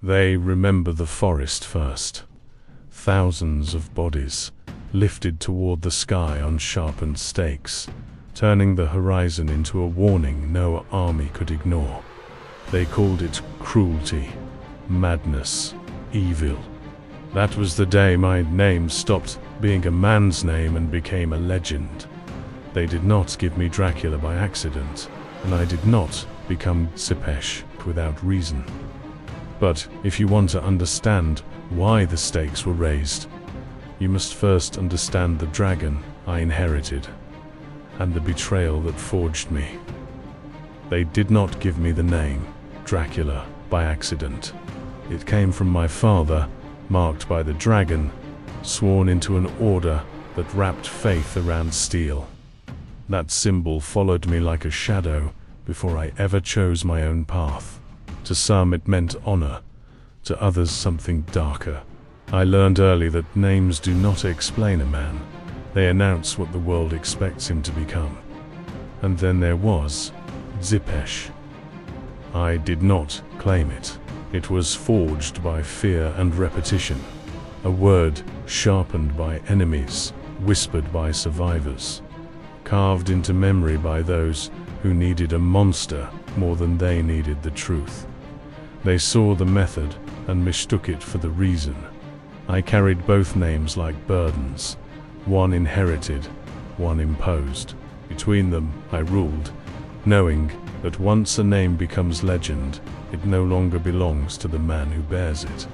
They remember the forest first. Thousands of bodies, lifted toward the sky on sharpened stakes, turning the horizon into a warning no army could ignore. They called it cruelty, madness, evil. That was the day my name stopped being a man's name and became a legend. They did not give me Dracula by accident, and I did not become Țepeș without reason. But if you want to understand why the stakes were raised, you must first understand the dragon I inherited, and the betrayal that forged me. They did not give me the name Dracula by accident. It came from my father, marked by the dragon, sworn into an order that wrapped faith around steel. That symbol followed me like a shadow before I ever chose my own path. To some it meant honor, to others something darker. I learned early that names do not explain a man, they announce what the world expects him to become. And then there was Țepeș. I did not claim it. It was forged by fear and repetition, a word sharpened by enemies, whispered by survivors, carved into memory by those who needed a monster more than they needed the truth. They saw the method and mistook it for the reason. I carried both names like burdens, one inherited, one imposed. Between them I ruled, knowing that once a name becomes legend, it no longer belongs to the man who bears it.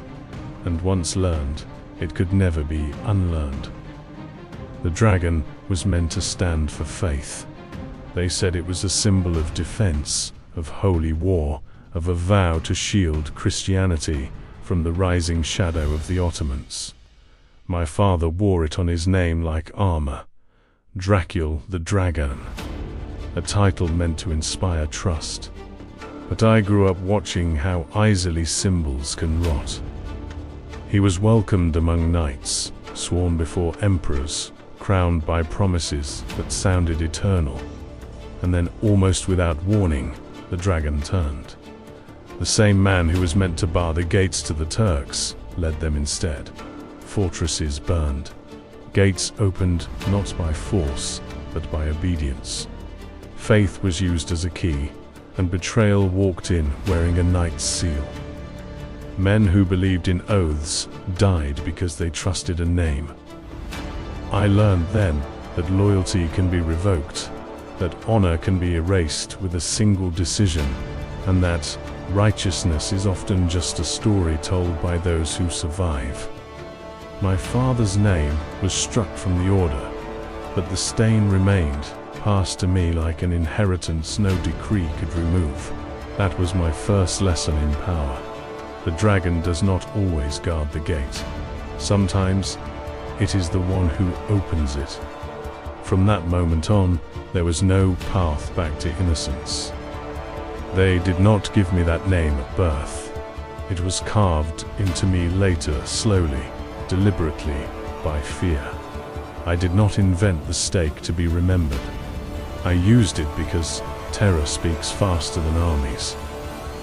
And once learned, it could never be unlearned. The dragon was meant to stand for faith. They said it was a symbol of defense, of holy war, of a vow to shield Christianity from the rising shadow of the Ottomans. My father wore it on his name like armor. Dracul the Dragon, a title meant to inspire trust. But I grew up watching how easily symbols can rot. He was welcomed among knights, sworn before emperors, crowned by promises that sounded eternal. And then, almost without warning, the dragon turned. The same man who was meant to bar the gates to the Turks led them instead. Fortresses burned. Gates opened not by force, but by obedience. Faith was used as a key, and betrayal walked in wearing a knight's seal. Men who believed in oaths died because they trusted a name. I learned then that loyalty can be revoked, that honor can be erased with a single decision, and that righteousness is often just a story told by those who survive. My father's name was struck from the order, but the stain remained, passed to me like an inheritance no decree could remove. That was my first lesson in power. The dragon does not always guard the gate. Sometimes it is the one who opens it. From that moment on, there was no path back to innocence. They did not give me that name at birth. It was carved into me later, slowly, deliberately, by fear. I did not invent the stake to be remembered. I used it because terror speaks faster than armies.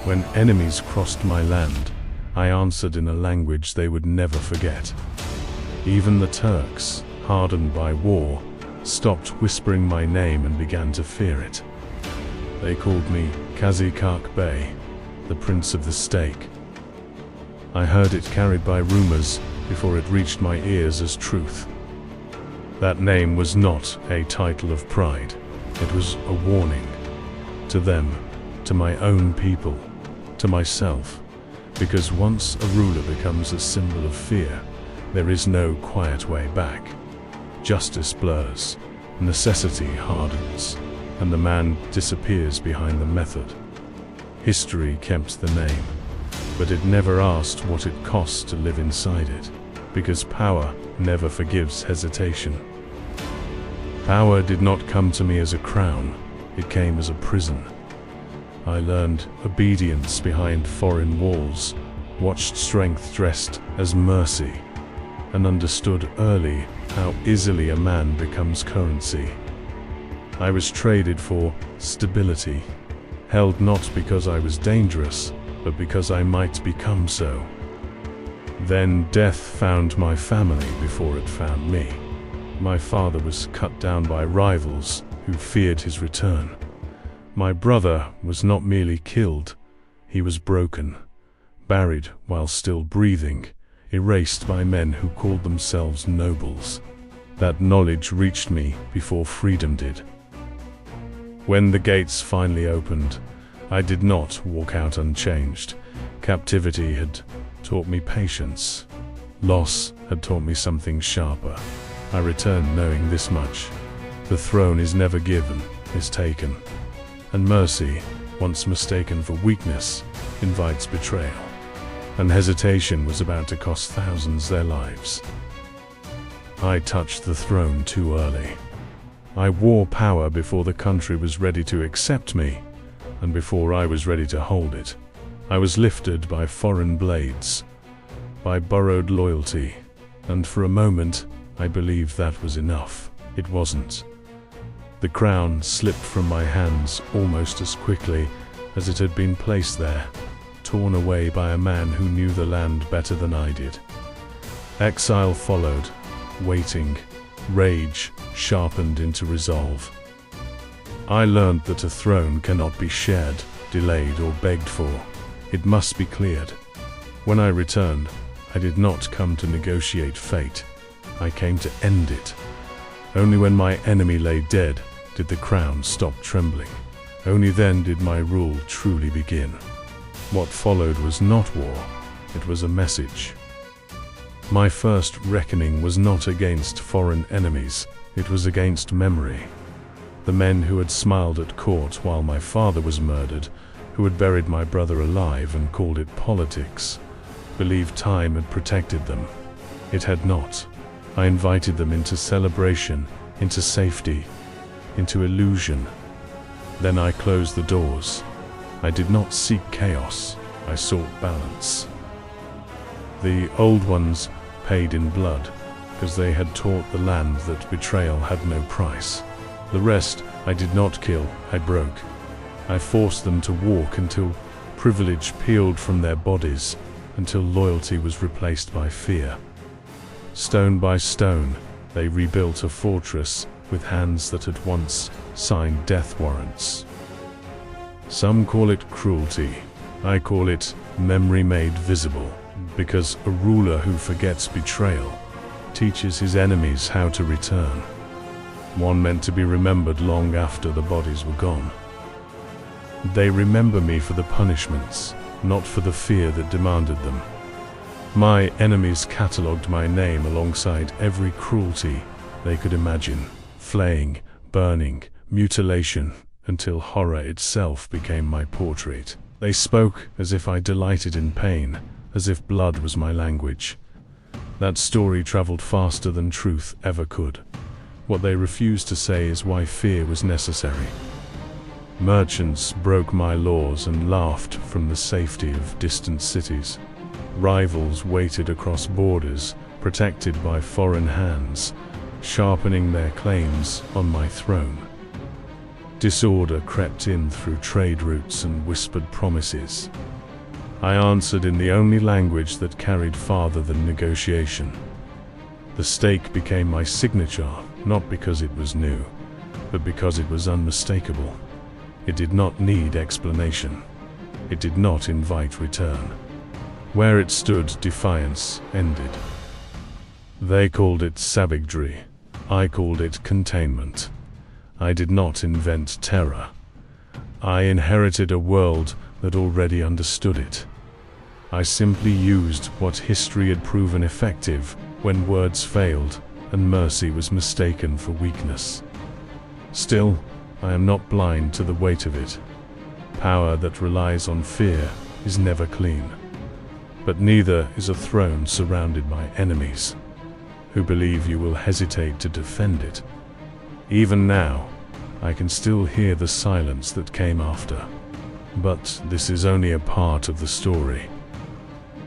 When enemies crossed my land, I answered in a language they would never forget. Even the Turks, hardened by war, stopped whispering my name and began to fear it. They called me Kazikak Bey, the Prince of the Stake. I heard it carried by rumors before it reached my ears as truth. That name was not a title of pride. It was a warning. To them, to my own people, to myself. Because once a ruler becomes a symbol of fear, there is no quiet way back. Justice blurs, necessity hardens, and the man disappears behind the method. History kept the name, but it never asked what it costs to live inside it, because power never forgives hesitation. Power did not come to me as a crown, it came as a prison. I learned obedience behind foreign walls, watched strength dressed as mercy, and understood early how easily a man becomes currency. I was traded for stability, held not because I was dangerous, but because I might become so. Then death found my family before it found me. My father was cut down by rivals who feared his return. My brother was not merely killed, he was broken, buried while still breathing, erased by men who called themselves nobles. That knowledge reached me before freedom did. When the gates finally opened, I did not walk out unchanged. Captivity had taught me patience. Loss had taught me something sharper. I returned knowing this much. The throne is never given, is taken. And mercy, once mistaken for weakness, invites betrayal. And hesitation was about to cost thousands their lives. I touched the throne too early. I wore power before the country was ready to accept me, and before I was ready to hold it. I was lifted by foreign blades, by borrowed loyalty, and for a moment, I believed that was enough. It wasn't. The crown slipped from my hands almost as quickly as it had been placed there, torn away by a man who knew the land better than I did. Exile followed, waiting, rage sharpened into resolve. I learned that a throne cannot be shared, delayed, or begged for. It must be cleared. When I returned, I did not come to negotiate fate. I came to end it. Only when my enemy lay dead did the crown stop trembling. Only then did my rule truly begin. What followed was not war, it was a message. My first reckoning was not against foreign enemies, it was against memory. The men who had smiled at court while my father was murdered, who had buried my brother alive and called it politics, believed time had protected them. It had not. I invited them into celebration, into safety, into illusion. Then I closed the doors. I did not seek chaos, I sought balance. The old ones paid in blood, because they had taught the land that betrayal had no price. The rest I did not kill, I broke. I forced them to walk until privilege peeled from their bodies, until loyalty was replaced by fear. Stone by stone, they rebuilt a fortress with hands that had once signed death warrants. Some call it cruelty. I call it memory made visible, because a ruler who forgets betrayal teaches his enemies how to return. One meant to be remembered long after the bodies were gone. They remember me for the punishments, not for the fear that demanded them. My enemies catalogued my name alongside every cruelty they could imagine, flaying, burning, mutilation, until horror itself became my portrait. They spoke as if I delighted in pain, as if blood was my language. That story traveled faster than truth ever could. What they refused to say is why fear was necessary. Merchants broke my laws and laughed from the safety of distant cities. Rivals waited across borders, protected by foreign hands, sharpening their claims on my throne. Disorder crept in through trade routes and whispered promises. I answered in the only language that carried farther than negotiation. The stake became my signature, not because it was new, but because it was unmistakable. It did not need explanation. It did not invite return. Where it stood, defiance ended. They called it savagery. I called it containment. I did not invent terror. I inherited a world that already understood it. I simply used what history had proven effective when words failed and mercy was mistaken for weakness. Still, I am not blind to the weight of it. Power that relies on fear is never clean. But neither is a throne surrounded by enemies, who believe you will hesitate to defend it. Even now, I can still hear the silence that came after. But this is only a part of the story.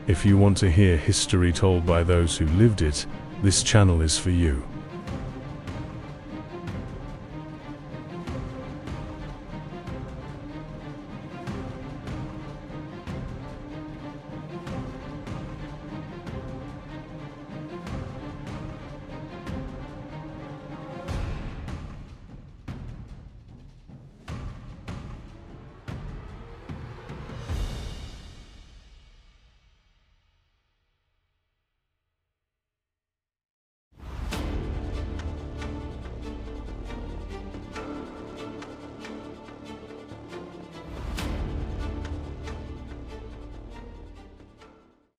If you want to hear history told by those who lived it, this channel is for you.